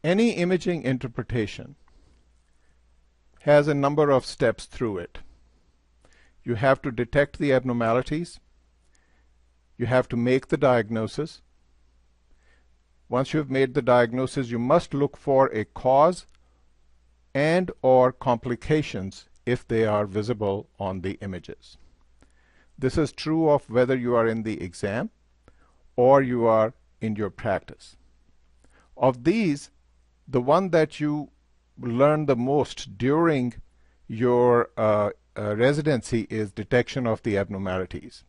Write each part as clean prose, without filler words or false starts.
Any imaging interpretation has a number of steps through it. You have to detect the abnormalities. You have to make the diagnosis. Once you've made the diagnosis, you must look for a cause and or complications if they are visible on the images. This is true of whether you are in the exam or you are in your practice. Of these, the one that you learn the most during your residency is detection of the abnormalities.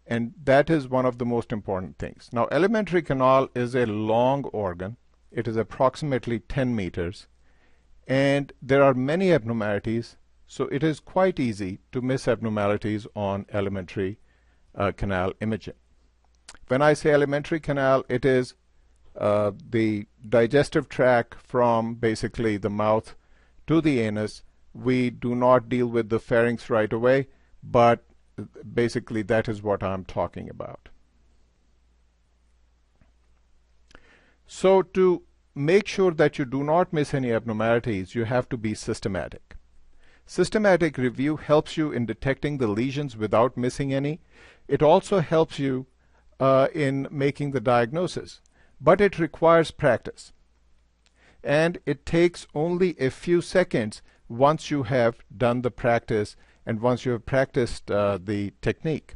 And that is one of the most important things. Now, alimentary canal is a long organ. It is approximately 10 meters. And there are many abnormalities, so it is quite easy to miss abnormalities on alimentary canal imaging. When I say alimentary canal, it is the digestive tract from basically the mouth to the anus. We do not deal with the pharynx right away, but basically that is what I'm talking about. So to make sure that you do not miss any abnormalities, you have to be systematic. Systematic review helps you in detecting the lesions without missing any. It also helps you in making the diagnosis, but it requires practice. And it takes only a few seconds once you have done the practice and once you have practiced the technique.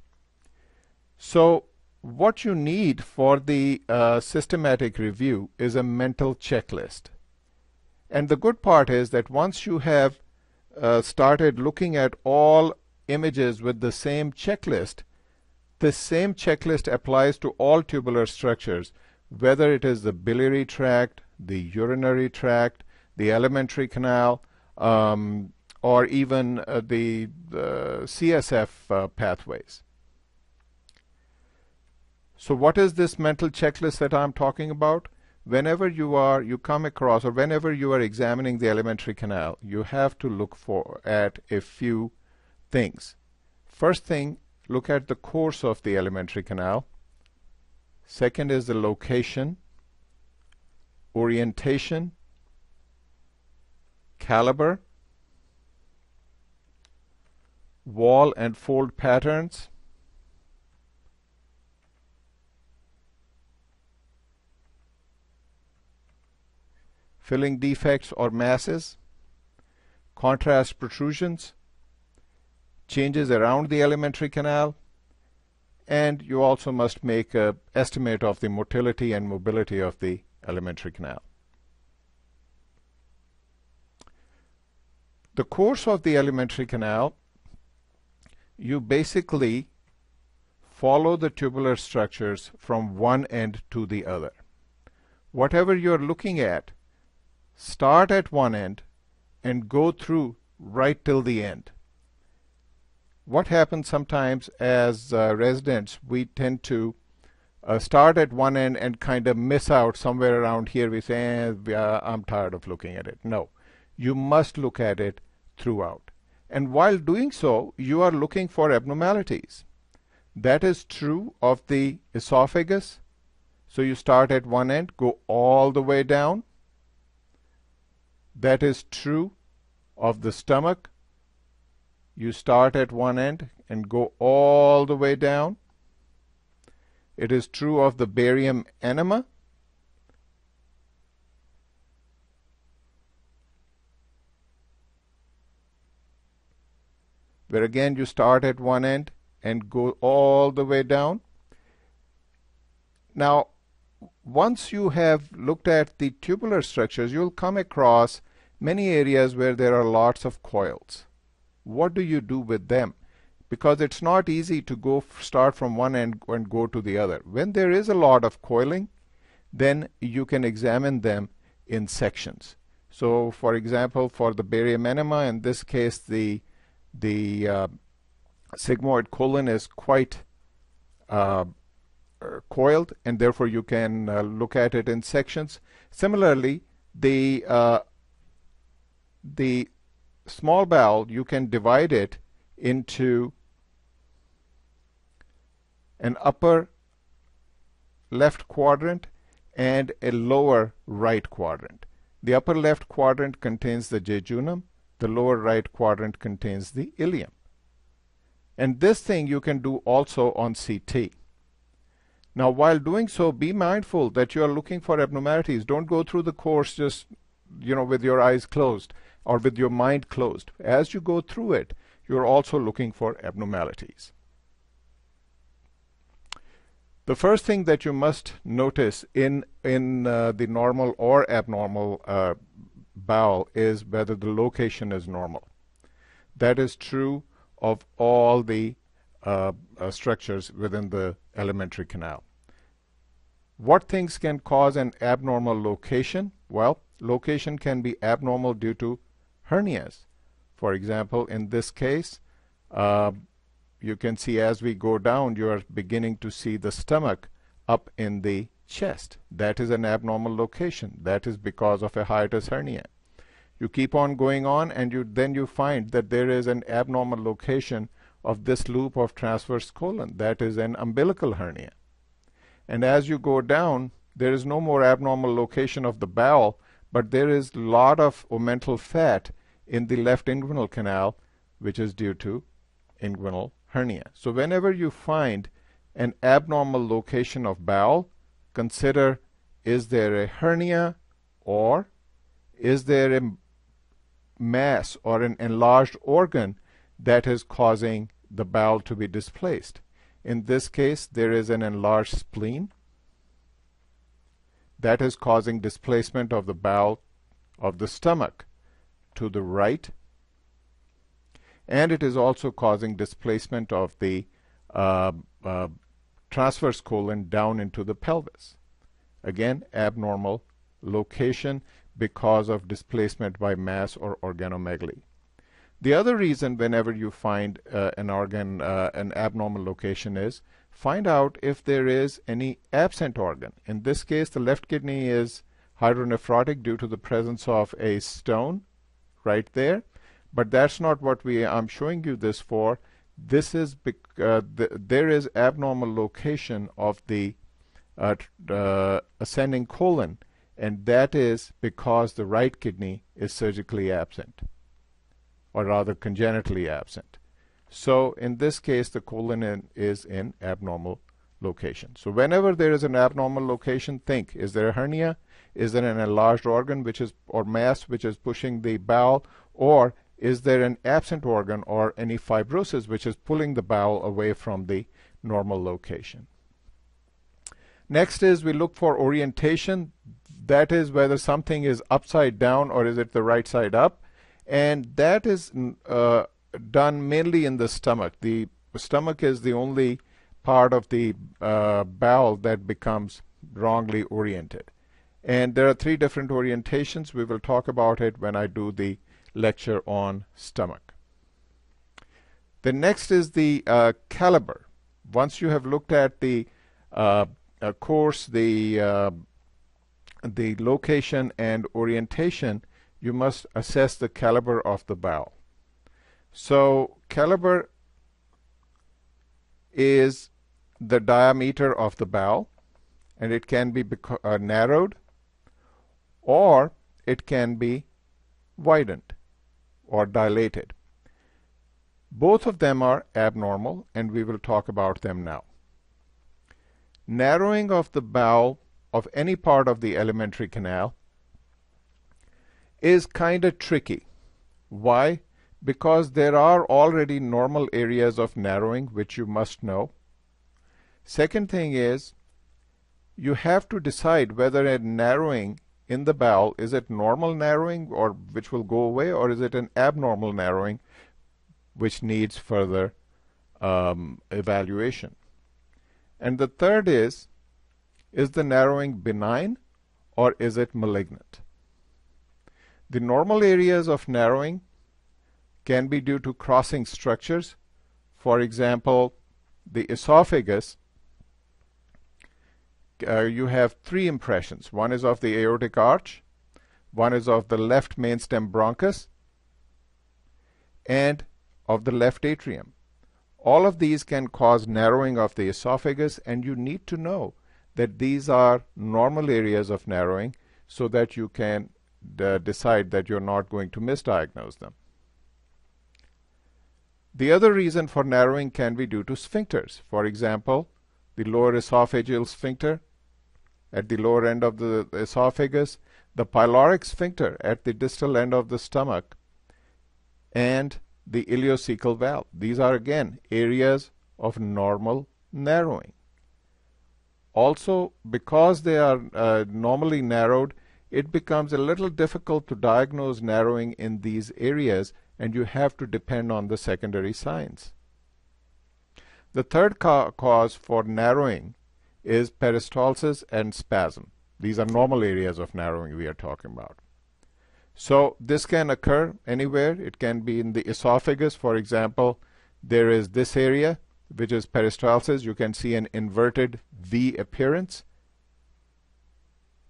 So what you need for the systematic review is a mental checklist. And the good part is that once you have started looking at all images with the same checklist, the same checklist applies to all tubular structures, whether it is the biliary tract, the urinary tract, the alimentary canal, or even the CSF pathways. So what is this mental checklist that I'm talking about? Whenever you come across, or whenever you are examining the alimentary canal, you have to look at a few things. First thing, look at the course of the alimentary canal. Second is the location, orientation, caliber, wall and fold patterns, filling defects or masses, contrast protrusions, changes around the alimentary canal, and you also must make an estimate of the motility and mobility of the alimentary canal. The course of the alimentary canal, you basically follow the tubular structures from one end to the other. Whatever you're looking at, start at one end and go through right till the end. What happens sometimes as residents, we tend to start at one end and kind of miss out somewhere around here. We say, I'm tired of looking at it. No, you must look at it throughout. And while doing so, you are looking for abnormalities. That is true of the esophagus. So you start at one end, go all the way down. That is true of the stomach. You start at one end and go all the way down. It is true of the barium enema. Where again you start at one end and go all the way down. Now, once you have looked at the tubular structures, you'll come across many areas where there are lots of coils. What do you do with them? Because it's not easy to start from one end and go to the other. When there is a lot of coiling, then you can examine them in sections. So for example, for the barium enema, in this case the sigmoid colon is quite coiled, and therefore you can look at it in sections. Similarly, the small bowel, you can divide it into an upper left quadrant and a lower right quadrant. The upper left quadrant contains the jejunum, the lower right quadrant contains the ileum. And this thing you can do also on CT. Now, while doing so, be mindful that you are looking for abnormalities. Don't go through the course just, with your eyes closed or with your mind closed. As you go through it, you're also looking for abnormalities. The first thing that you must notice in the normal or abnormal bowel is whether the location is normal. That is true of all the structures within the alimentary canal. What things can cause an abnormal location? Well, location can be abnormal due to hernias. For example, in this case, you can see as we go down, you are beginning to see the stomach up in the chest. That is an abnormal location. That is because of a hiatus hernia. You keep on going on, and then you find that there is an abnormal location of this loop of transverse colon. That is an umbilical hernia. And as you go down, there is no more abnormal location of the bowel, but there is a lot of omental fat in the left inguinal canal, which is due to inguinal hernia. So whenever you find an abnormal location of bowel, consider, is there a hernia, or is there a mass or an enlarged organ that is causing the bowel to be displaced. In this case, there is an enlarged spleen that is causing displacement of the bowel of the stomach to the right, and it is also causing displacement of the transverse colon down into the pelvis. Again, abnormal location because of displacement by mass or organomegaly. The other reason whenever you find an abnormal location is find out if there is any absent organ. In this case, the left kidney is hydronephrotic due to the presence of a stone right there, but that's not what I'm showing you this for. This is there is abnormal location of the ascending colon, and that is because the right kidney is surgically absent, or rather congenitally absent. So in this case, the colon is in abnormal location. So whenever there is an abnormal location, think, is there a hernia? Is there an enlarged organ or mass which is pushing the bowel? Or is there an absent organ or any fibrosis which is pulling the bowel away from the normal location? Next is we look for orientation. That is whether something is upside down or is it the right side up. And that is done mainly in the stomach. The stomach is the only part of the bowel that becomes wrongly oriented. And there are 3 different orientations. We will talk about it when I do the lecture on stomach. The next is the caliber. Once you have looked at the course, the location and orientation, you must assess the caliber of the bowel. So caliber is the diameter of the bowel, and it can be narrowed or it can be widened or dilated. Both of them are abnormal, and we will talk about them now. Narrowing of the bowel of any part of the alimentary canal is kind of tricky. Why? Because there are already normal areas of narrowing which you must know. Second thing is you have to decide whether a narrowing in the bowel, is it normal narrowing or which will go away, or is it an abnormal narrowing which needs further evaluation. And the third is the narrowing benign or is it malignant? The normal areas of narrowing can be due to crossing structures. For example, the esophagus, you have 3 impressions. One is of the aortic arch, one is of the left mainstem bronchus, and of the left atrium. All of these can cause narrowing of the esophagus, and you need to know that these are normal areas of narrowing so that you can decide that you're not going to misdiagnose them. The other reason for narrowing can be due to sphincters. For example, the lower esophageal sphincter at the lower end of the esophagus, the pyloric sphincter at the distal end of the stomach, and the ileocecal valve. These are again areas of normal narrowing. Also, because they are normally narrowed, it becomes a little difficult to diagnose narrowing in these areas, and you have to depend on the secondary signs. The third cause for narrowing is peristalsis and spasm. These are normal areas of narrowing we are talking about. So this can occur anywhere. It can be in the esophagus. For example, there is this area, which is peristalsis. You can see an inverted V appearance.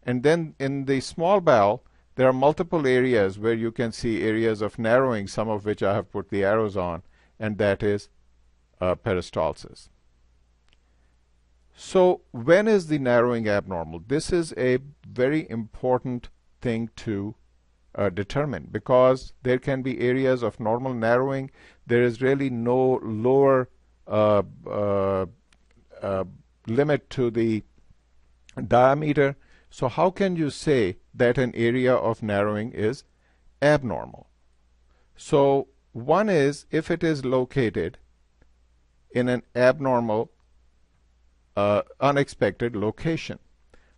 And then in the small bowel, there are multiple areas where you can see areas of narrowing, some of which I have put the arrows on, and that is peristalsis. So when is the narrowing abnormal? This is a very important thing to determine, because there can be areas of normal narrowing. There is really no lower limit to the diameter. So how can you say that an area of narrowing is abnormal? So one is if it is located in an abnormal, unexpected location.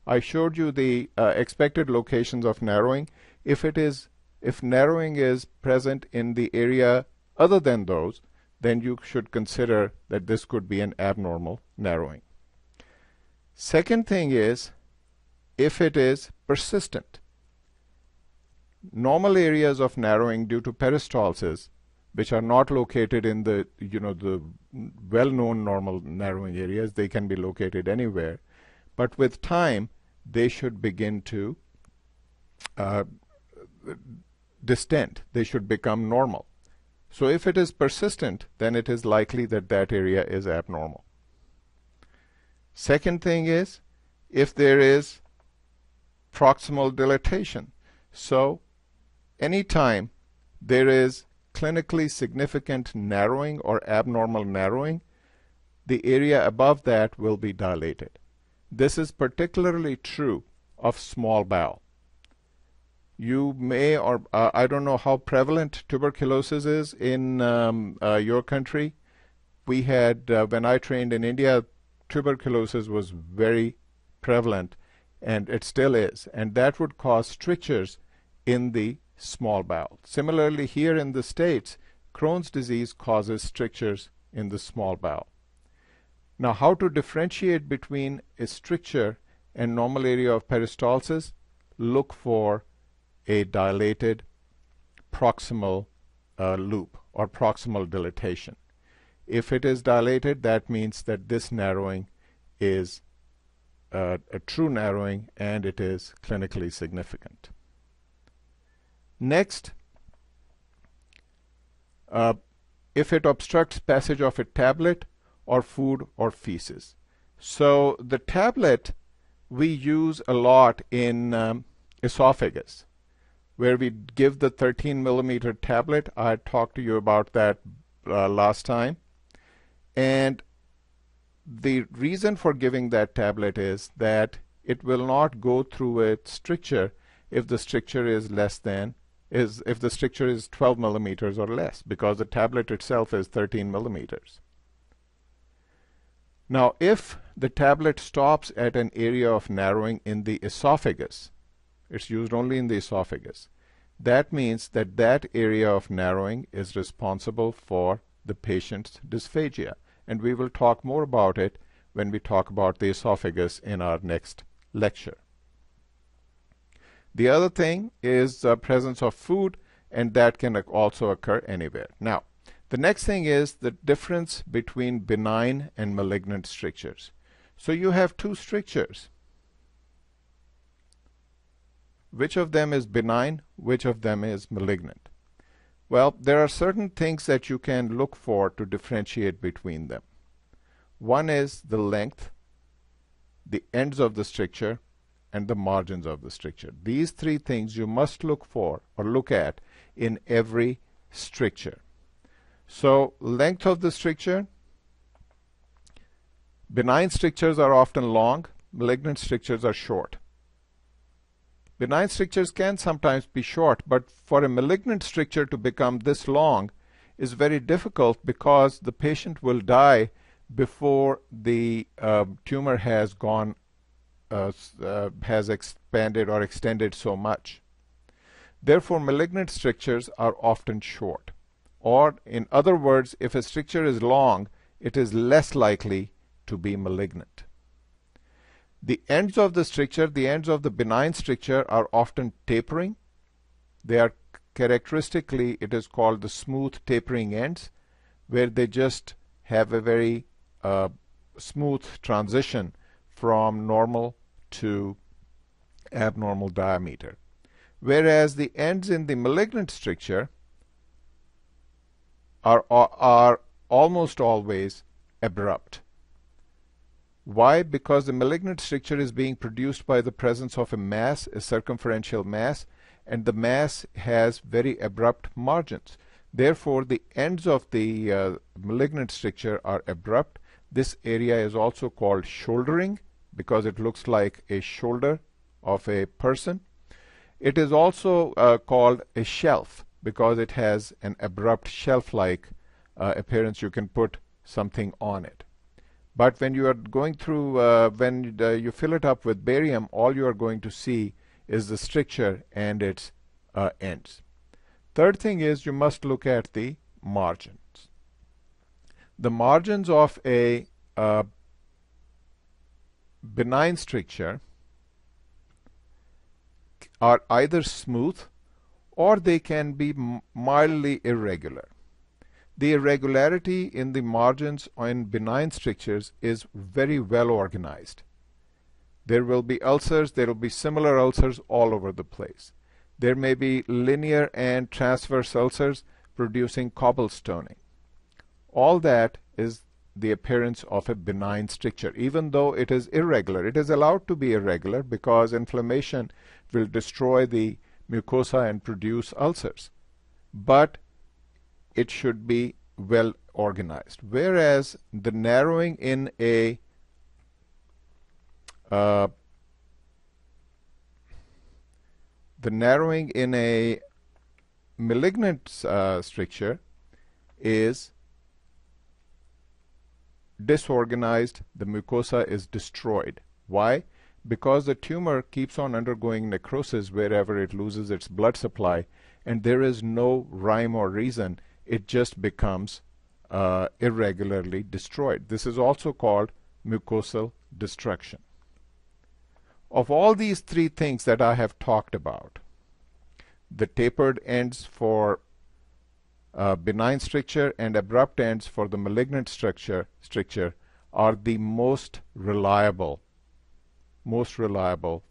I showed you the expected locations of narrowing. If narrowing is present in the area other than those, then you should consider that this could be an abnormal narrowing. Second thing is if it is persistent. Normal areas of narrowing due to peristalsis, which are not located in the the well-known normal narrowing areas, they can be located anywhere, but with time they should begin to distend. They should become normal. So if it is persistent, then it is likely that that area is abnormal. Second thing is if there is proximal dilatation. So anytime there is clinically significant narrowing or abnormal narrowing, the area above that will be dilated. This is particularly true of small bowel. You may, or I don't know how prevalent tuberculosis is in your country. We had, when I trained in India, tuberculosis was very prevalent, and it still is, and that would cause strictures in the small bowel. Similarly, here in the States, Crohn's disease causes strictures in the small bowel. Now, how to differentiate between a stricture and normal area of peristalsis? Look for a dilated proximal loop or proximal dilatation. If it is dilated, that means that this narrowing is a true narrowing and it is clinically significant. Next, if it obstructs passage of a tablet or food or feces. So the tablet we use a lot in esophagus, where we give the 13 millimeter tablet. I talked to you about that last time. And the reason for giving that tablet is that it will not go through a stricture if the stricture is if the stricture is 12 millimeters or less, because the tablet itself is 13 millimeters. Now, if the tablet stops at an area of narrowing in the esophagus, it's used only in the esophagus, that means that that area of narrowing is responsible for the patient's dysphagia. And we will talk more about it when we talk about the esophagus in our next lecture. The other thing is the presence of food, and that can also occur anywhere. Now, the next thing is the difference between benign and malignant strictures. So you have two strictures. Which of them is benign? Which of them is malignant? Well, there are certain things that you can look for to differentiate between them. One is the length. the ends of the stricture, and the margins of the stricture. These three things you must look for or look at in every stricture. So length of the stricture, benign strictures are often long, malignant strictures are short. Benign strictures can sometimes be short, but for a malignant stricture to become this long is very difficult because the patient will die before the tumor has gone has expanded or extended so much. Therefore, malignant strictures are often short. Or, in other words, if a stricture is long, it is less likely to be malignant. The ends of the stricture, the ends of the benign stricture, are often tapering. They are characteristically, it is called the smooth tapering ends, where they just have a very smooth transition from normal to abnormal diameter. Whereas the ends in the malignant stricture are almost always abrupt. Why? Because the malignant stricture is being produced by the presence of a mass, a circumferential mass, and the mass has very abrupt margins. Therefore, the ends of the malignant stricture are abrupt. This area is also called shouldering because it looks like a shoulder of a person. It is also called a shelf because it has an abrupt shelf-like appearance. You can put something on it. But when you are going through, when you fill it up with barium, all you are going to see is the stricture and its ends. Third thing is you must look at the margins. The margins of a benign stricture are either smooth or they can be mildly irregular. The irregularity in the margins in benign strictures is very well organized. There will be ulcers, there will be similar ulcers all over the place. There may be linear and transverse ulcers producing cobblestoning. All that is the appearance of a benign stricture. Even though it is irregular, it is allowed to be irregular because inflammation will destroy the mucosa and produce ulcers. But it should be well organized. Whereas the narrowing in a malignant stricture is disorganized. The mucosa is destroyed. Why? Because the tumor keeps on undergoing necrosis wherever it loses its blood supply, and there is no rhyme or reason. It just becomes irregularly destroyed. This is also called mucosal destruction. Of all these three things that I have talked about, the tapered ends for benign stricture and abrupt ends for the malignant stricture are the most reliable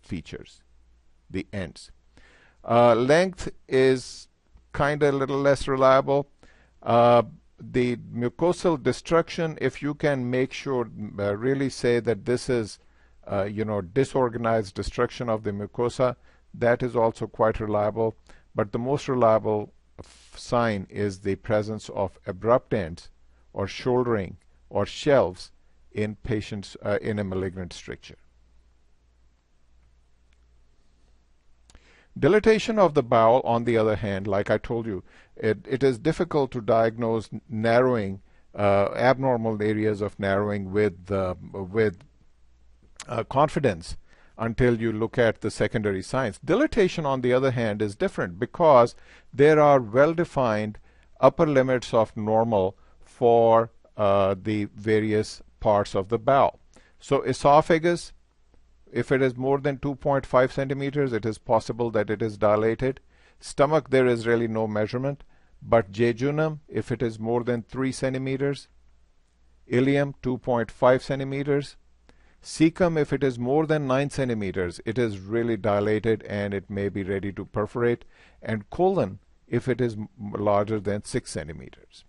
features, the ends. Length is kind of a little less reliable. The mucosal destruction, if you can make sure, really say that this is disorganized destruction of the mucosa, that is also quite reliable. But the most reliable sign is the presence of abrupt ends or shouldering or shelves in patients in a malignant stricture. Dilatation of the bowel, on the other hand, like I told you, it is difficult to diagnose narrowing, abnormal areas of narrowing with confidence until you look at the secondary signs. Dilatation, on the other hand, is different because there are well-defined upper limits of normal for the various parts of the bowel. So esophagus, if it is more than 2.5 centimeters, it is possible that it is dilated. Stomach, there is really no measurement, but jejunum, if it is more than 3 centimeters, ileum 2.5 centimeters, cecum, if it is more than 9 centimeters, it is really dilated and it may be ready to perforate, and colon, if it is larger than 6 centimeters.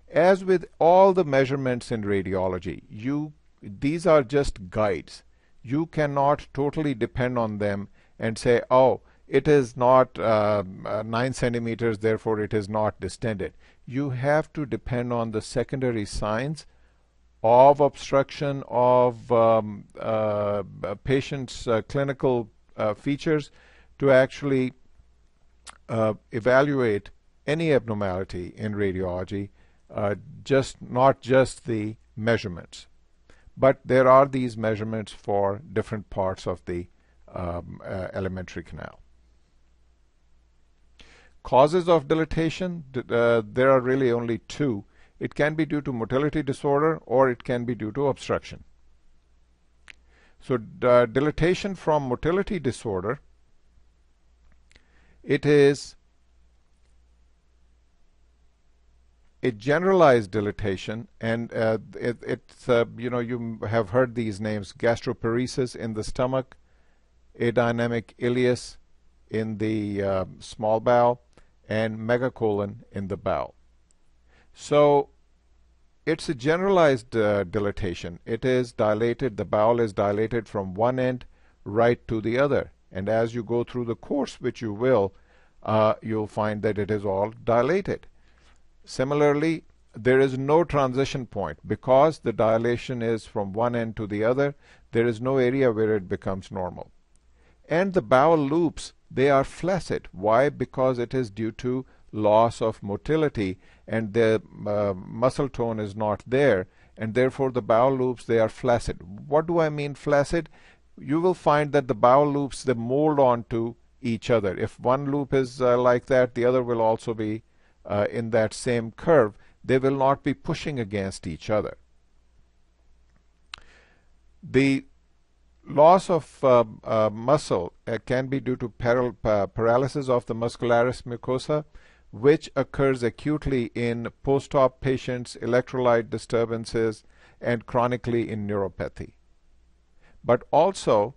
As with all the measurements in radiology, these are just guides. You cannot totally depend on them and say, oh, it is not 9 centimeters, therefore it is not distended. You have to depend on the secondary signs of obstruction, of patient's clinical features to actually evaluate any abnormality in radiology, not just the measurements. But there are these measurements for different parts of the alimentary canal. Causes of dilatation, there are really only two. It can be due to motility disorder or it can be due to obstruction. So dilatation from motility disorder, it is a generalized dilatation, and it's you have heard these names: gastroparesis in the stomach, adynamic ileus in the small bowel, and megacolon in the bowel. So it's a generalized dilatation. It is dilated, the bowel is dilated from one end right to the other, and as you go through the course, which you will, you'll find that it is all dilated. Similarly, there is no transition point. Because the dilation is from one end to the other, there is no area where it becomes normal. And the bowel loops, they are flaccid. Why? Because it is due to loss of motility, and the muscle tone is not there, and therefore the bowel loops, they are flaccid. What do I mean flaccid? You will find that the bowel loops, they mold onto each other. If one loop is like that, the other will also be in that same curve. They will not be pushing against each other. The loss of muscle can be due to paralysis of the muscularis mucosa, which occurs acutely in post-op patients, electrolyte disturbances, and chronically in neuropathy. But also,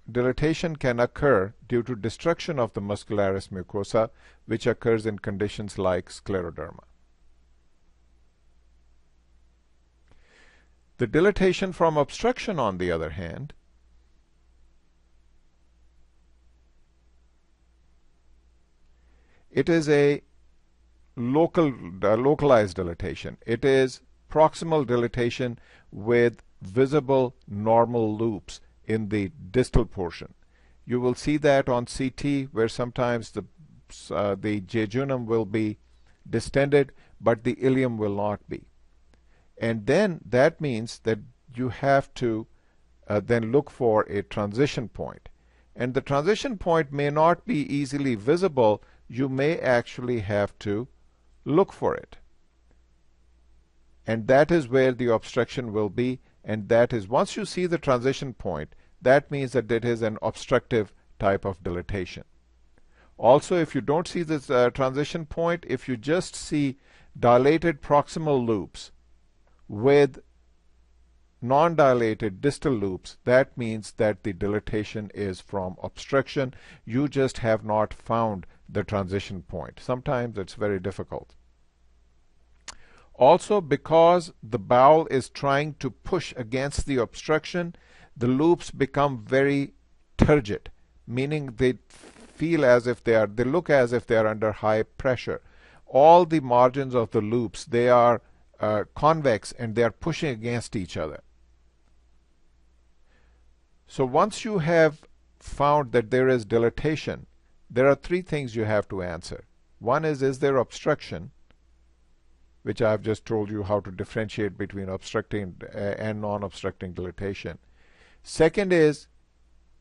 dilatation can occur due to destruction of the muscularis mucosa, which occurs in conditions like scleroderma. The dilatation from obstruction, on the other hand, it is a localized dilatation. It is proximal dilatation with visible normal loops in the distal portion. You will see that on CT, where sometimes the jejunum will be distended, but the ileum will not be. And then that means that you have to then look for a transition point. And the transition point may not be easily visible. You may actually have to look for it. And that is where the obstruction will be. And that is, once you see the transition point, that means that it is an obstructive type of dilatation. Also, if you don't see this transition point, if you just see dilated proximal loops with non-dilated distal loops, that means that the dilatation is from obstruction. You just have not found the transition point. Sometimes it's very difficult. Also, because the bowel is trying to push against the obstruction, the loops become very turgid, meaning they feel as if they look as if they are under high pressure. All the margins of the loops, they are convex and they are pushing against each other. So once you have found that there is dilatation, there are three things you have to answer. One is there obstruction, which I've just told you how to differentiate between obstructing and non-obstructing dilatation. Second is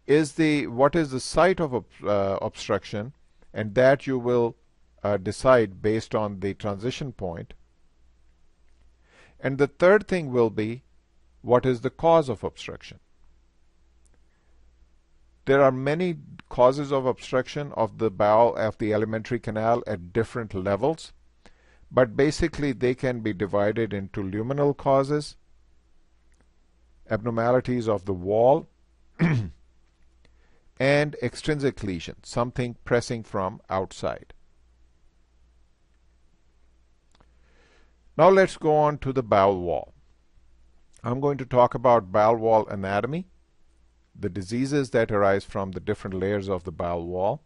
what is the site of obstruction, and that you will decide based on the transition point. And the third thing will be, what is the cause of obstruction? There are many causes of obstruction of the bowel, of the alimentary canal, at different levels, but basically they can be divided into luminal causes, abnormalities of the wall, and extrinsic lesion, something pressing from outside. Now let's go on to the bowel wall. I'm going to talk about bowel wall anatomy, the diseases that arise from the different layers of the bowel wall,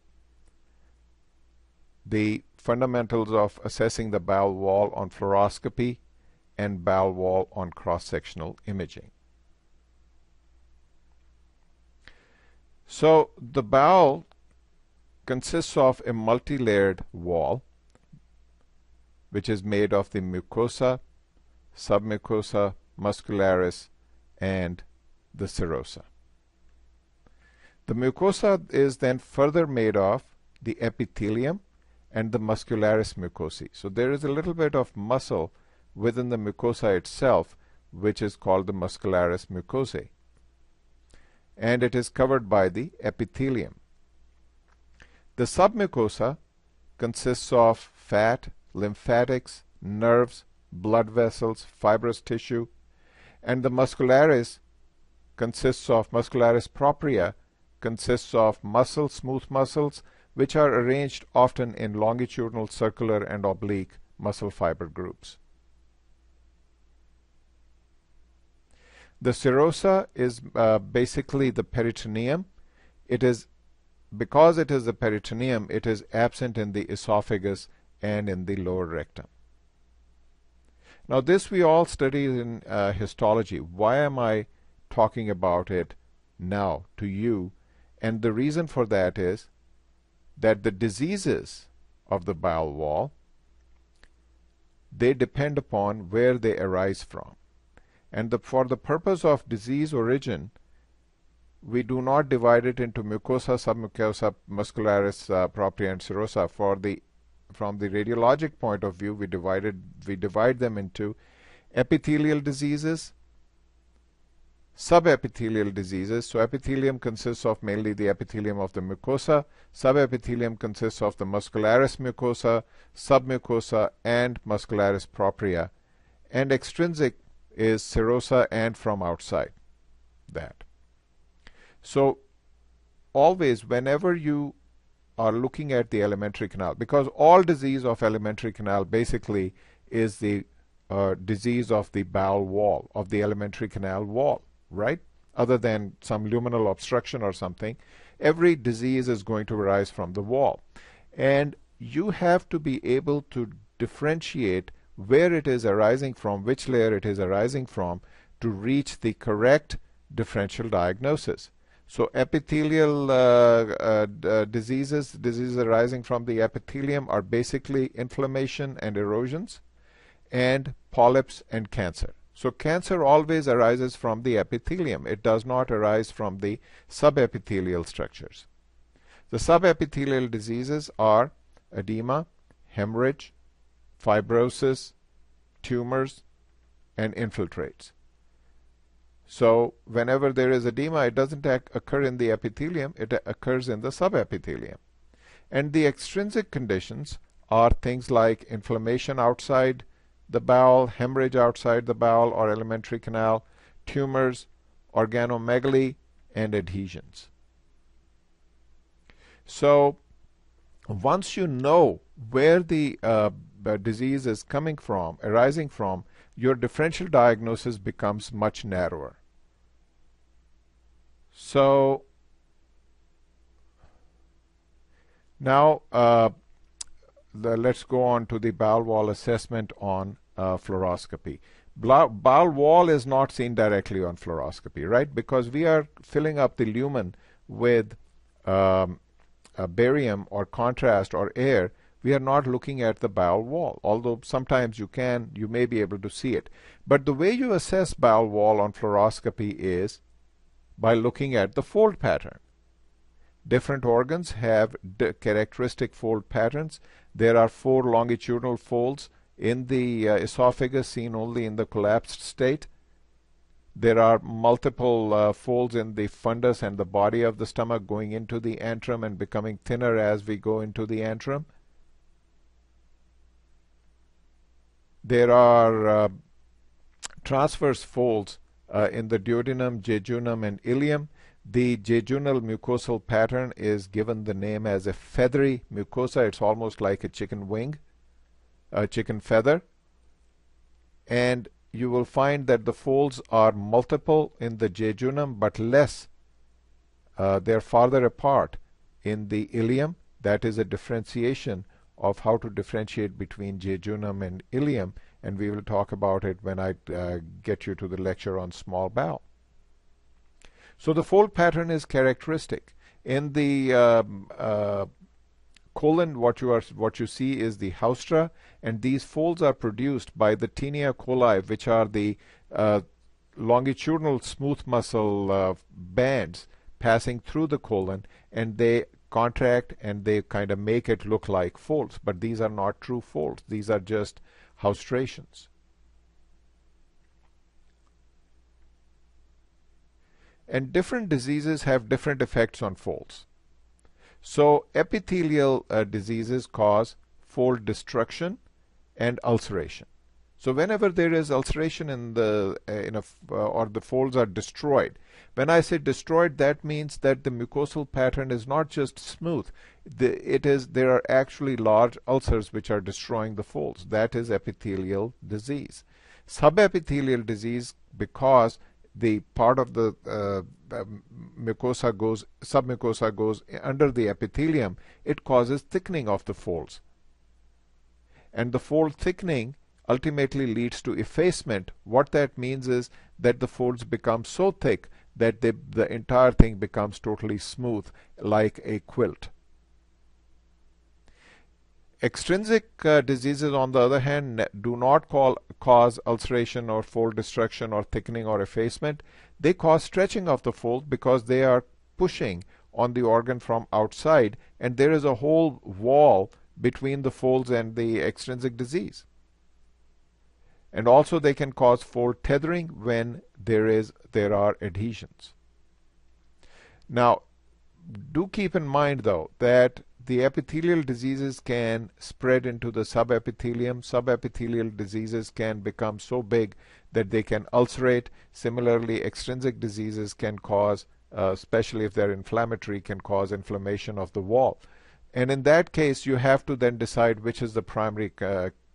the fundamentals of assessing the bowel wall on fluoroscopy, and bowel wall on cross-sectional imaging. So the bowel consists of a multi-layered wall which is made of the mucosa, submucosa, muscularis, and the serosa. The mucosa is then further made of the epithelium and the muscularis mucosae. So there is a little bit of muscle within the mucosa itself, which is called the muscularis mucosae, and it is covered by the epithelium. The submucosa consists of fat, lymphatics, nerves, blood vessels, fibrous tissue, and the muscularis propria consists of muscles, smooth muscles, which are arranged often in longitudinal, circular, and oblique muscle fiber groups. The serosa is basically the peritoneum. Because it is the peritoneum, it is absent in the esophagus and in the lower rectum. Now this we all studied in histology. Why am I talking about it now to you? And the reason for that is that the diseases of the bowel wall, they depend upon where they arise from. And for the purpose of disease origin, we do not divide it into mucosa, submucosa, muscularis propria, and serosa. From the radiologic point of view, we divide them into epithelial diseases, subepithelial diseases. So epithelium consists of mainly the epithelium of the mucosa. Subepithelium consists of the muscularis mucosa, submucosa, and muscularis propria. And extrinsic is serosa and from outside that. So always, whenever you are looking at the alimentary canal, because all disease of alimentary canal basically is the disease of the bowel wall, of the alimentary canal wall, right? Other than some luminal obstruction or something, every disease is going to arise from the wall. And you have to be able to differentiate where it is arising from, which layer it is arising from, to reach the correct differential diagnosis. So epithelial diseases arising from the epithelium are basically inflammation and erosions, and polyps and cancer. So cancer always arises from the epithelium. It does not arise from the subepithelial structures. The subepithelial diseases are edema, hemorrhage, fibrosis, tumors, and infiltrates. So whenever there is edema, it doesn't occur in the epithelium, it occurs in the subepithelium. And the extrinsic conditions are things like inflammation outside the bowel, hemorrhage outside the bowel or alimentary canal, tumors, organomegaly, and adhesions. So once you know where the disease is coming from, arising from, your differential diagnosis becomes much narrower. So now let's go on to the bowel wall assessment on fluoroscopy. Bowel wall is not seen directly on fluoroscopy, right? Because we are filling up the lumen with barium or contrast or air. We are not looking at the bowel wall, although sometimes you may be able to see it. But the way you assess bowel wall on fluoroscopy is by looking at the fold pattern. Different organs have characteristic fold patterns. There are 4 longitudinal folds in the esophagus seen only in the collapsed state. There are multiple folds in the fundus and the body of the stomach going into the antrum and becoming thinner as we go into the antrum. There are transverse folds in the duodenum, jejunum, and ileum. The jejunal mucosal pattern is given the name as a feathery mucosa. It's almost like a chicken wing, a chicken feather. And you will find that the folds are multiple in the jejunum but less. They're farther apart in the ileum. That is a differentiation of how to differentiate between jejunum and ileum, and we will talk about it when I get you to the lecture on small bowel. So the fold pattern is characteristic. In the colon, what you see is the haustra, and these folds are produced by the tinea coli, which are the longitudinal smooth muscle bands passing through the colon, and they contract and they kind of make it look like folds, but these are not true folds. These are just haustrations. And different diseases have different effects on folds. So epithelial diseases cause fold destruction and ulceration. So whenever there is ulceration in the or the folds are destroyed, when I say destroyed, that means that the mucosal pattern is not just smooth. There are actually large ulcers which are destroying the folds. That is epithelial disease. Subepithelial disease, because the part of the submucosa goes under the epithelium, it causes thickening of the folds. And the fold thickening ultimately leads to effacement. What that means is that the folds become so thick that the entire thing becomes totally smooth, like a quilt. Extrinsic diseases, on the other hand, do not cause ulceration or fold destruction or thickening or effacement. They cause stretching of the fold because they are pushing on the organ from outside, and there is a whole wall between the folds and the extrinsic disease. And also they can cause fold tethering when there are adhesions. Now, do keep in mind though that the epithelial diseases can spread into the subepithelium. Subepithelial diseases can become so big that they can ulcerate. Similarly, extrinsic diseases can cause, especially if they're inflammatory, can cause inflammation of the wall. And in that case, you have to then decide which is the primary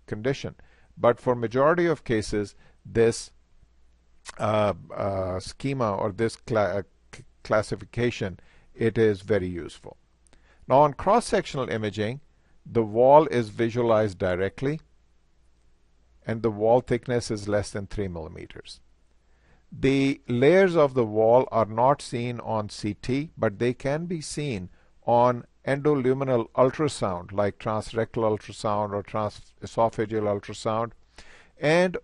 condition. But for majority of cases, this schema or this classification, it is very useful. Now on cross-sectional imaging, the wall is visualized directly, and the wall thickness is less than 3 millimeters. The layers of the wall are not seen on CT, but they can be seen on endoluminal ultrasound, like transrectal ultrasound or transesophageal ultrasound, and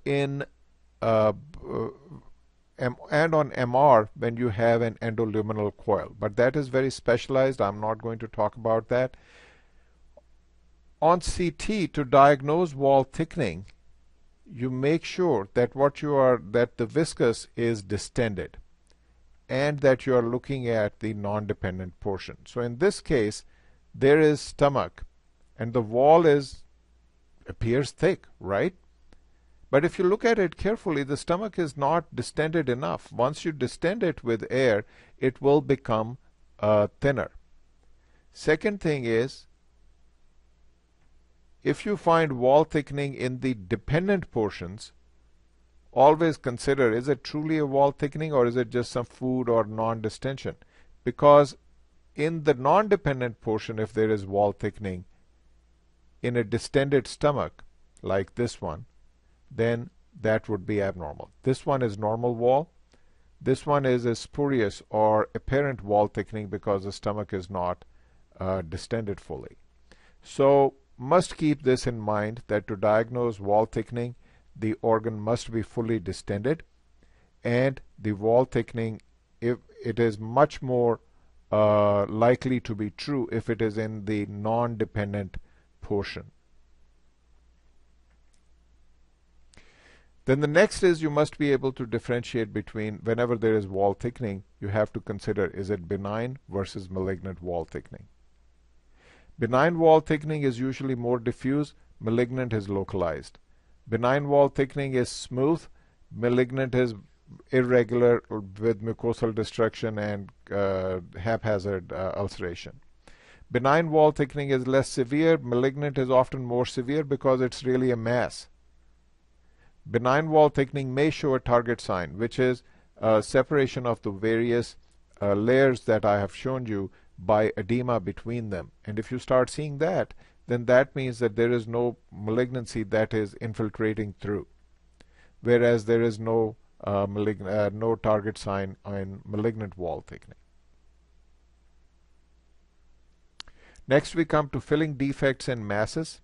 on MR when you have an endoluminal coil. But that is very specialized. I'm not going to talk about that. On CT, to diagnose wall thickening, you make sure that that the viscus is distended and that you are looking at the non-dependent portion. So in this case, there is stomach and the wall appears thick, right? But if you look at it carefully, the stomach is not distended enough. Once you distend it with air, it will become thinner. Second thing is, if you find wall thickening in the dependent portions, always consider, is it truly a wall thickening or is it just some food or non-distension? Because in the non-dependent portion, if there is wall thickening in a distended stomach, like this one, then that would be abnormal. This one is normal wall. This one is a spurious or apparent wall thickening because the stomach is not distended fully. So must keep this in mind, that to diagnose wall thickening, the organ must be fully distended, and the wall thickening, if it is much more likely to be true if it is in the non-dependent portion. Then the next is, you must be able to differentiate between, whenever there is wall thickening, you have to consider, is it benign versus malignant wall thickening. Benign wall thickening is usually more diffuse, malignant is localized. Benign wall thickening is smooth, malignant is irregular with mucosal destruction and haphazard ulceration. Benign wall thickening is less severe, malignant is often more severe because it's really a mass. Benign wall thickening may show a target sign, which is a separation of the various layers that I have shown you by edema between them. And if you start seeing that, then that means that there is no malignancy that is infiltrating through, whereas there is no no target sign on malignant wall thickening. Next we come to filling defects and masses.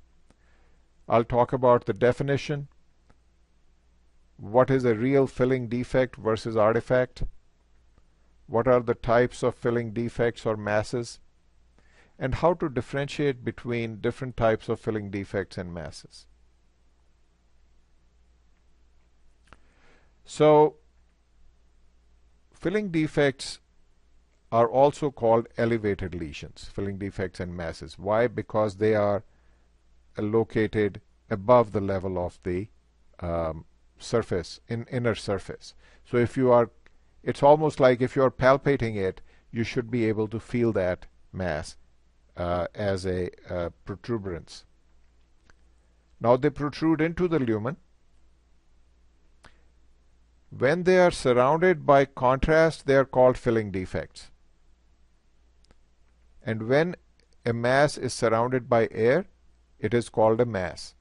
I'll talk about the definition, what is a real filling defect versus artifact, what are the types of filling defects or masses, and how to differentiate between different types of filling defects and masses. So, filling defects are also called elevated lesions, filling defects and masses. Why? Because they are located above the level of the surface, inner surface. So if you are, it's almost like if you are palpating it, you should be able to feel that mass as a protuberance. Now they protrude into the lumen. When they are surrounded by contrast, they are called filling defects. And when a mass is surrounded by air, it is called a mass.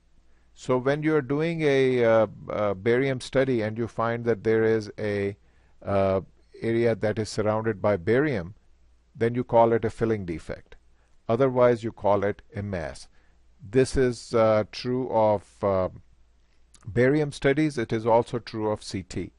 So when you are doing a barium study and you find that there is a area that is surrounded by barium, then you call it a filling defect. Otherwise, you call it a mass. This is true of barium studies. It is also true of CT.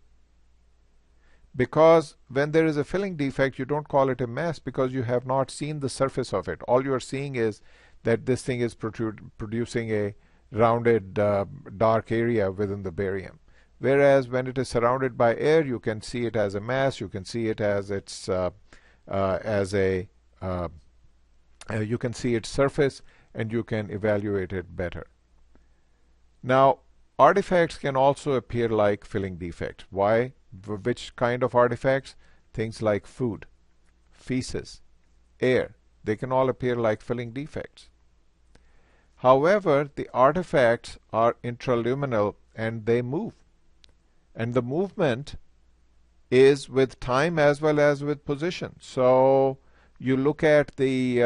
Because when there is a filling defect, you don't call it a mass because you have not seen the surface of it. All you are seeing is that this thing is producing a rounded dark area within the barium. Whereas when it is surrounded by air, you can see it as a mass, you can see it as its you can see its surface, and you can evaluate it better. Now, artifacts can also appear like filling defects. Why? Which kind of artifacts? Things like food, feces, air. They can all appear like filling defects. However, the artifacts are intraluminal and they move. And the movement is with time as well as with position. So you look at the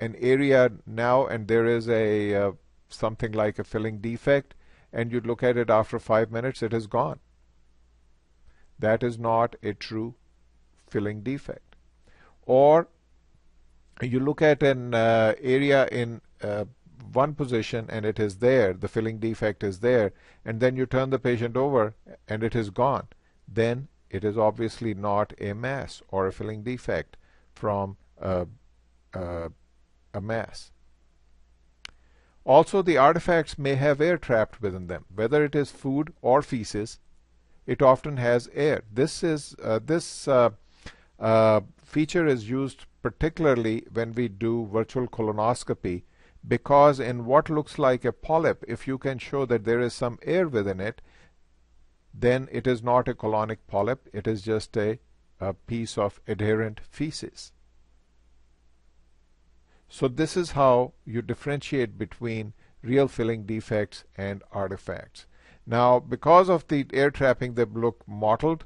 an area now and there is a something like a filling defect, and you look at it after 5 minutes, it is gone. That is not a true filling defect. Or you look at an area in one position and it is there, the filling defect is there, and then you turn the patient over and it is gone. Then it is obviously not a mass or a filling defect from a mass. Also, the artifacts may have air trapped within them. Whether it is food or feces, it often has air. This feature is used particularly when we do virtual colonoscopy, because in what looks like a polyp, if you can show that there is some air within it, then it is not a colonic polyp, it is just a piece of adherent feces. So this is how you differentiate between real filling defects and artifacts. Now, because of the air trapping, they look mottled,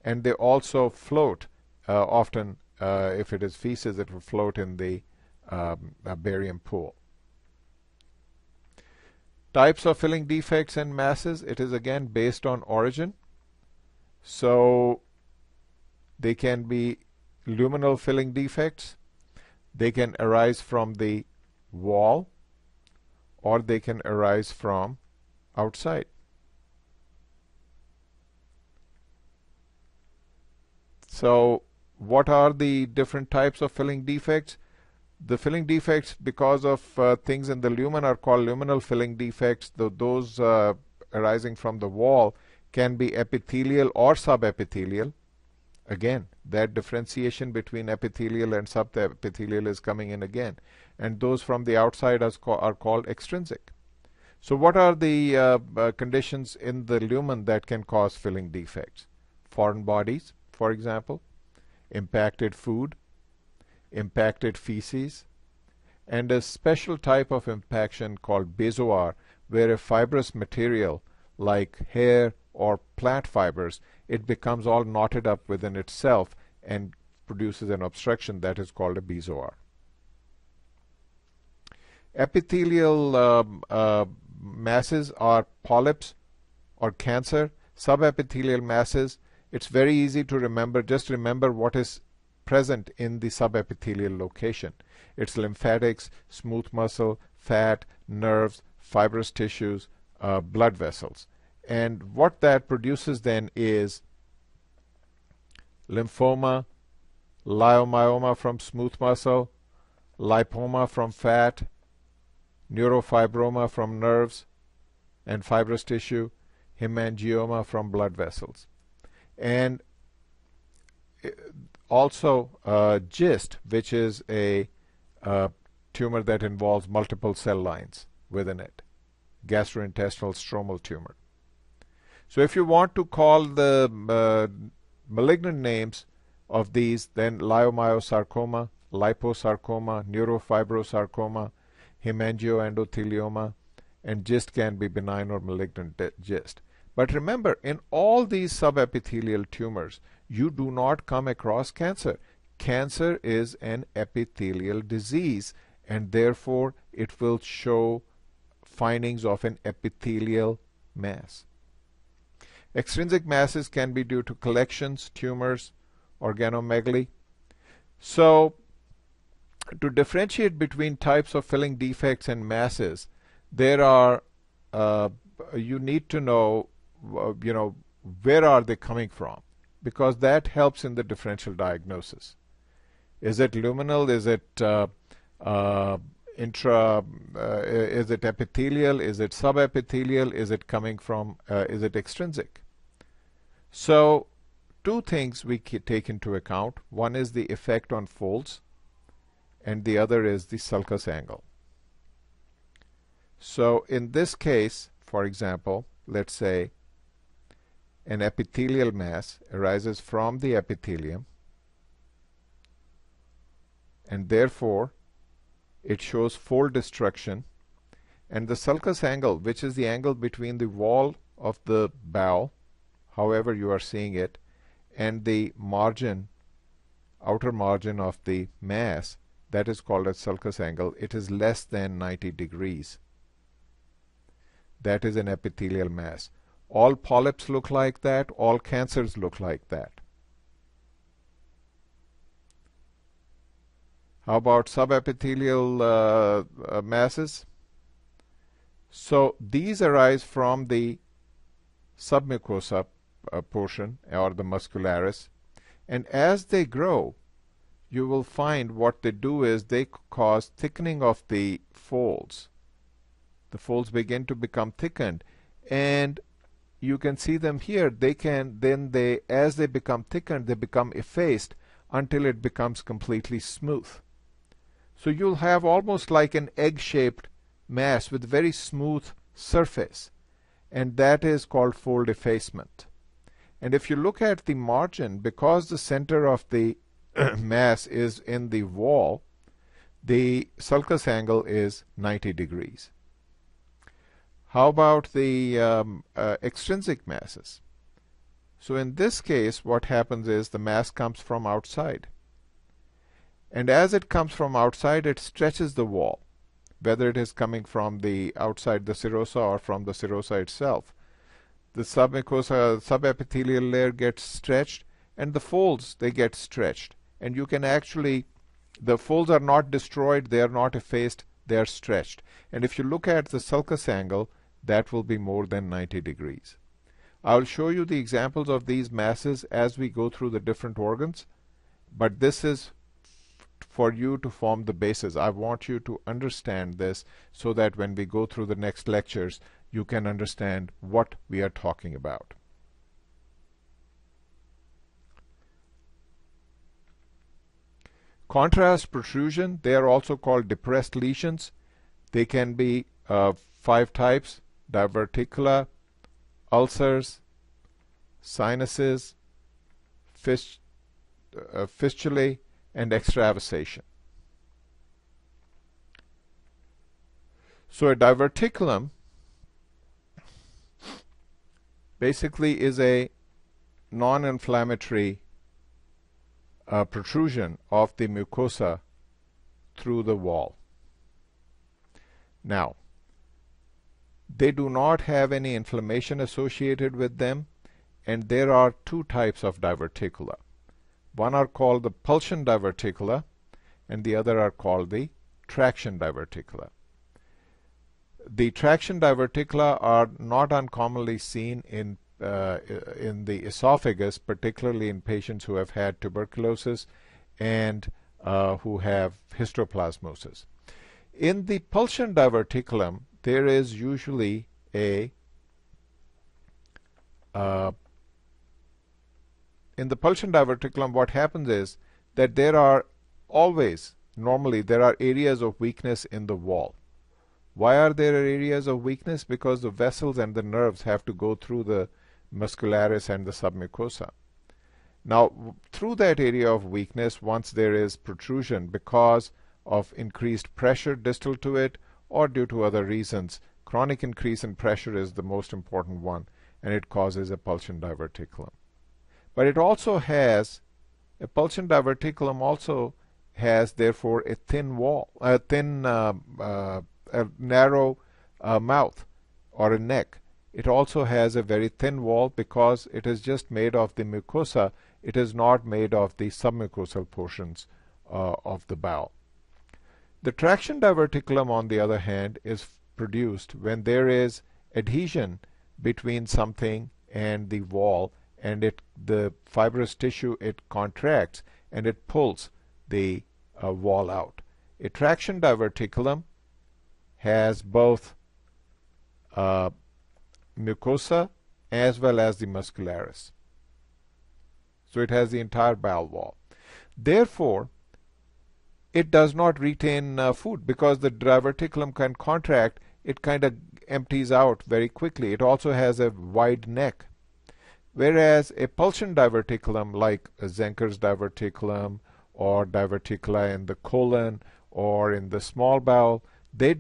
and they also float. Often, if it is feces, it will float in the barium pool. Types of filling defects and masses, it is again based on origin. So they can be luminal filling defects, they can arise from the wall, or they can arise from outside. So what are the different types of filling defects? The filling defects, because of things in the lumen, are called luminal filling defects. Those arising from the wall can be epithelial or subepithelial. Again, that differentiation between epithelial and subepithelial is coming in again. And those from the outside are called extrinsic. So what are the conditions in the lumen that can cause filling defects? Foreign bodies, for example, impacted food, impacted feces, and a special type of impaction called bezoar, where a fibrous material like hair or plant fibers, it becomes all knotted up within itself and produces an obstruction that is called a bezoar. Epithelial masses are polyps or cancer. Subepithelial masses, it's very easy to remember. Just remember what is present in the subepithelial location. It's lymphatics, smooth muscle, fat, nerves, fibrous tissues, blood vessels. And what that produces then is lymphoma, leiomyoma from smooth muscle, lipoma from fat, neurofibroma from nerves and fibrous tissue, hemangioma from blood vessels. And also GIST, which is a tumor that involves multiple cell lines within it, gastrointestinal stromal tumor. So if you want to call the malignant names of these, then leiomyosarcoma, liposarcoma, neurofibrosarcoma, hemangioendothelioma, and GIST can be benign or malignant GIST. But remember, in all these subepithelial tumors, you do not come across cancer. Cancer is an epithelial disease, and therefore it will show findings of an epithelial mass. Extrinsic masses can be due to collections, tumors, organomegaly. So, to differentiate between types of filling defects and masses, there are you need to know where are they coming from, because that helps in the differential diagnosis. Is it luminal? Is it is it epithelial? Is it subepithelial? Is it coming from? Is it extrinsic? So, two things we take into account. One is the effect on folds, and the other is the sulcus angle. So, in this case, for example, let's say an epithelial mass arises from the epithelium, and therefore it shows fold destruction, and the sulcus angle, which is the angle between the wall of the bowel, however you are seeing it, and the margin, outer margin of the mass, that is called a sulcus angle. It is less than 90 degrees. That is an epithelial mass. All polyps look like that. All cancers look like that. How about subepithelial masses? So these arise from the submucosa portion, or the muscularis, and as they grow, you will find what they do is they cause thickening of the folds. The folds begin to become thickened, and you can see them here. They can then as they become thickened, they become effaced until it becomes completely smooth. So you'll have almost like an egg-shaped mass with very smooth surface, and that is called fold effacement. And if you look at the margin, because the center of the mass is in the wall, the sulcus angle is 90 degrees. How about the extrinsic masses? So in this case, what happens is the mass comes from outside. And as it comes from outside, it stretches the wall, whether it is coming from the outside the serosa or from the serosa itself. The submucosa, subepithelial layer gets stretched, and the folds, they get stretched. And you can actually, the folds are not destroyed, they are not effaced, they are stretched. And if you look at the sulcus angle, that will be more than 90 degrees. I'll show you the examples of these masses as we go through the different organs, but this is for you to form the basis. I want you to understand this so that when we go through the next lectures, you can understand what we are talking about. Contrast protrusion, they are also called depressed lesions. They can be 5 types: diverticula, ulcers, sinuses, fistulae, and extravasation. So a diverticulum basically is a non-inflammatory protrusion of the mucosa through the wall. Now, they do not have any inflammation associated with them, and there are two types of diverticula. One are called the pulsion diverticula, and the other are called the traction diverticula. The traction diverticula are not uncommonly seen in the esophagus, particularly in patients who have had tuberculosis and who have histoplasmosis. In the pulsion diverticulum, there is usually in the pulsion diverticulum, what happens is that there are normally there are areas of weakness in the wall. Why are there areas of weakness? Because the vessels and the nerves have to go through the muscularis and the submucosa. Now, through that area of weakness, once there is protrusion because of increased pressure distal to it or due to other reasons, chronic increase in pressure is the most important one, and it causes a pulsion diverticulum. But it also has, a pulsion diverticulum also has therefore a thin wall, a narrow mouth or a neck. It also has a very thin wall because it is just made of the mucosa. It is not made of the submucosal portions of the bowel. The traction diverticulum, on the other hand, is produced when there is adhesion between something and the wall, and the fibrous tissue, it contracts and it pulls the wall out. A traction diverticulum has both mucosa as well as the muscularis. So it has the entire bowel wall. Therefore, it does not retain food because the diverticulum can contract. It kind of empties out very quickly. It also has a wide neck. Whereas a pulsion diverticulum like a Zenker's diverticulum or diverticula in the colon or in the small bowel, they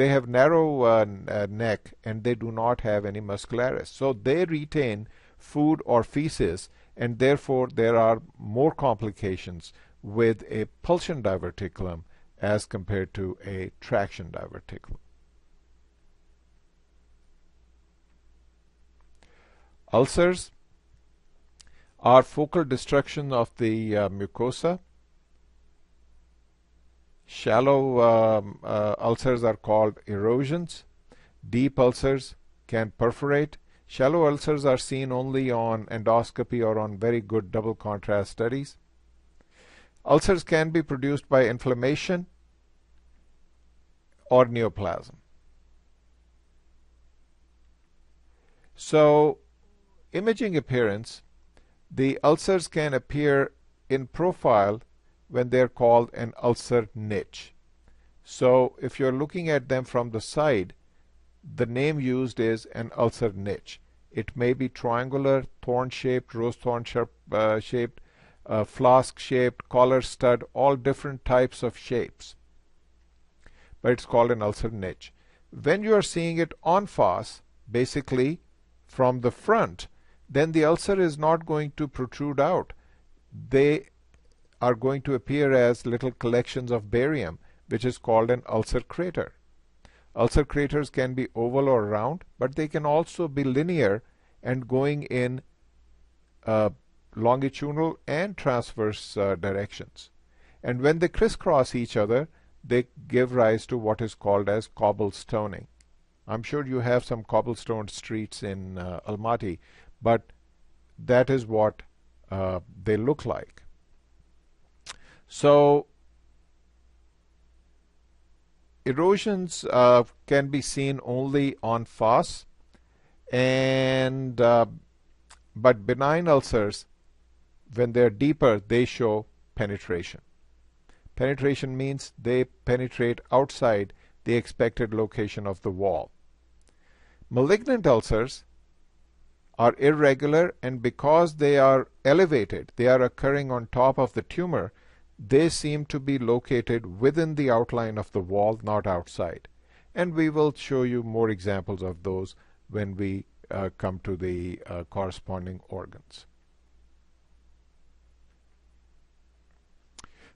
have narrow neck and they do not have any muscularis. So they retain food or feces, and therefore there are more complications with a pulsion diverticulum as compared to a traction diverticulum. Ulcers are focal destruction of the mucosa. Shallow ulcers are called erosions. Deep ulcers can perforate. Shallow ulcers are seen only on endoscopy or on very good double contrast studies. Ulcers can be produced by inflammation or neoplasm. So, imaging appearance, the ulcers can appear in profile when they're called an ulcer niche. So if you're looking at them from the side, the name used is an ulcer niche. It may be triangular, thorn-shaped, rose thorn shaped, flask-shaped, collar stud, all different types of shapes. But it's called an ulcer niche. When you are seeing it en face, basically from the front, then the ulcer is not going to protrude out. They are going to appear as little collections of barium, which is called an ulcer crater. Ulcer craters can be oval or round, but they can also be linear and going in longitudinal and transverse directions. And when they crisscross each other, they give rise to what is called as cobblestoning. I'm sure you have some cobblestone streets in Almaty, but that is what they look like. So erosions can be seen only en face, and but benign ulcers, when they're deeper, they show penetration. Penetration means they penetrate outside the expected location of the wall. Malignant ulcers are irregular, and because they are elevated, they are occurring on top of the tumor, they seem to be located within the outline of the wall, not outside. And we will show you more examples of those when we come to the corresponding organs.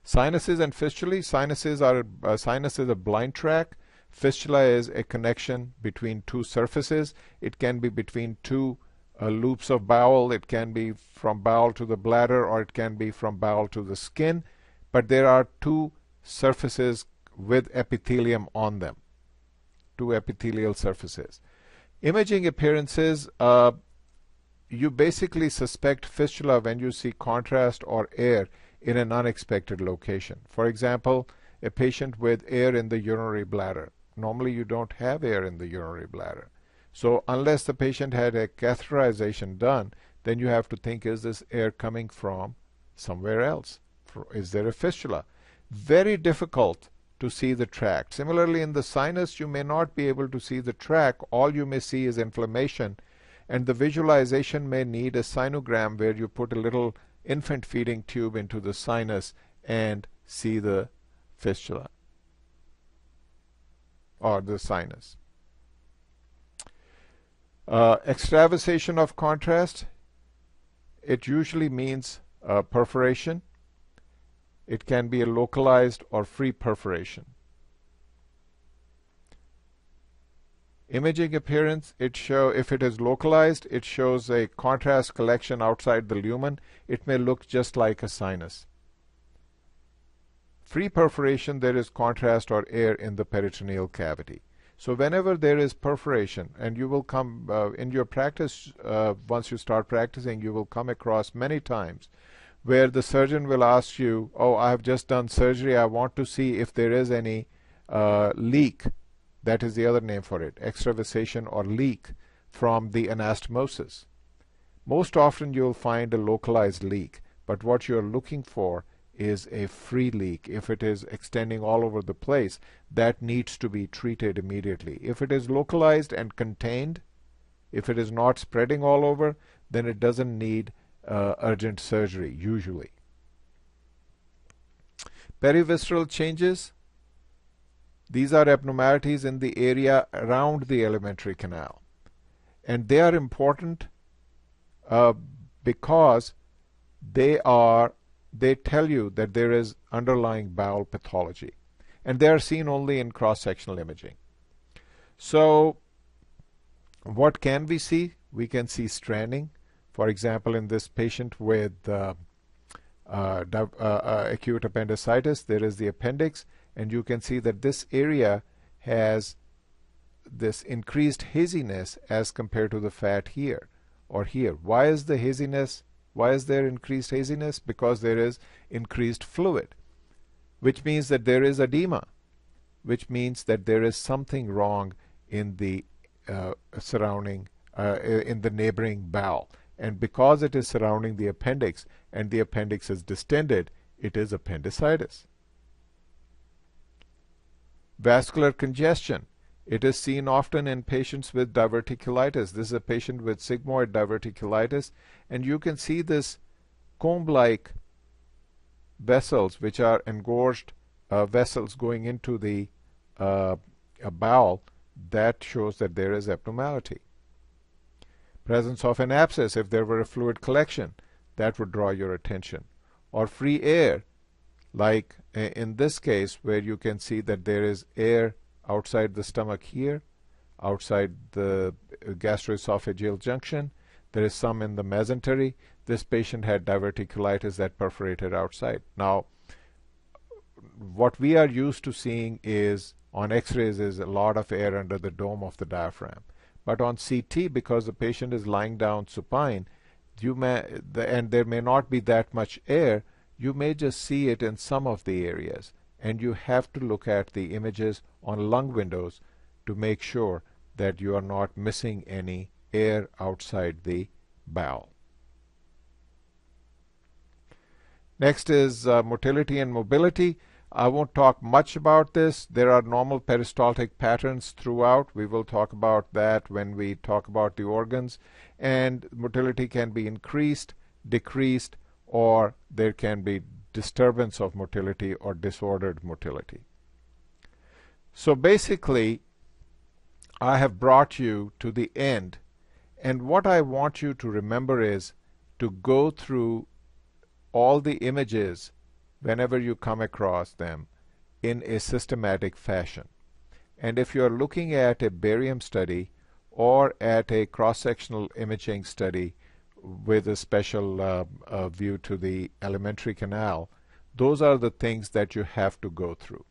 Sinuses and fistulae. Sinus is a blind track. Fistula is a connection between two surfaces. It can be between two loops of bowel. It can be from bowel to the bladder, or it can be from bowel to the skin. But there are two surfaces with epithelium on them, two epithelial surfaces. Imaging appearances, you basically suspect fistula when you see contrast or air in an unexpected location. For example, a patient with air in the urinary bladder. Normally you don't have air in the urinary bladder. So unless the patient had a catheterization done, then you have to think, is this air coming from somewhere else? Is there a fistula? Very difficult to see the tract. Similarly, in the sinus, you may not be able to see the tract. All you may see is inflammation, and the visualization may need a sinogram where you put a little infant feeding tube into the sinus and see the fistula or the sinus. Extravasation of contrast, it usually means perforation. It can be a localized or free perforation. Imaging appearance, if it is localized, it shows a contrast collection outside the lumen. It may look just like a sinus. Free perforation, there is contrast or air in the peritoneal cavity. So whenever there is perforation, and you will come in your practice, once you start practicing, you will come across many times where the surgeon will ask you, oh, I have just done surgery, I want to see if there is any leak. That is the other name for it, extravasation or leak from the anastomosis. Most often you'll find a localized leak, but what you're looking for is a free leak. If it is extending all over the place, that needs to be treated immediately. If it is localized and contained, if it is not spreading all over, then it doesn't need urgent surgery, usually. Perivisceral changes. These are abnormalities in the area around the alimentary canal. And they are important because they tell you that there is underlying bowel pathology. And they are seen only in cross-sectional imaging. So what can we see? We can see stranding. For example, in this patient with acute appendicitis, there is the appendix, and you can see that this area has this increased haziness as compared to the fat here or here. Why is the haziness? Why is there increased haziness? Because there is increased fluid, which means that there is edema, which means that there is something wrong in the in the neighboring bowel. And because it is surrounding the appendix and the appendix is distended, it is appendicitis. Vascular congestion. It is seen often in patients with diverticulitis. This is a patient with sigmoid diverticulitis, and you can see this comb-like vessels, which are engorged vessels going into the bowel. That shows that there is abnormality. Presence of an abscess, if there were a fluid collection, that would draw your attention. Or free air, like in this case where you can see that there is air outside the stomach here, outside the gastroesophageal junction. There is some in the mesentery. This patient had diverticulitis that perforated outside. Now, what we are used to seeing is on x-rays is a lot of air under the dome of the diaphragm. But on CT, because the patient is lying down supine, and there may not be that much air, you may just see it in some of the areas. And you have to look at the images on lung windows to make sure that you are not missing any air outside the bowel. Next is motility and mobility. I won't talk much about this. There are normal peristaltic patterns throughout. We will talk about that when we talk about the organs. And motility can be increased, decreased, or there can be disturbance of motility or disordered motility. So basically, I have brought you to the end, And what I want you to remember is to go through all the images whenever you come across them in a systematic fashion. And if you're looking at a barium study or at a cross-sectional imaging study with a special view to the alimentary canal, those are the things that you have to go through.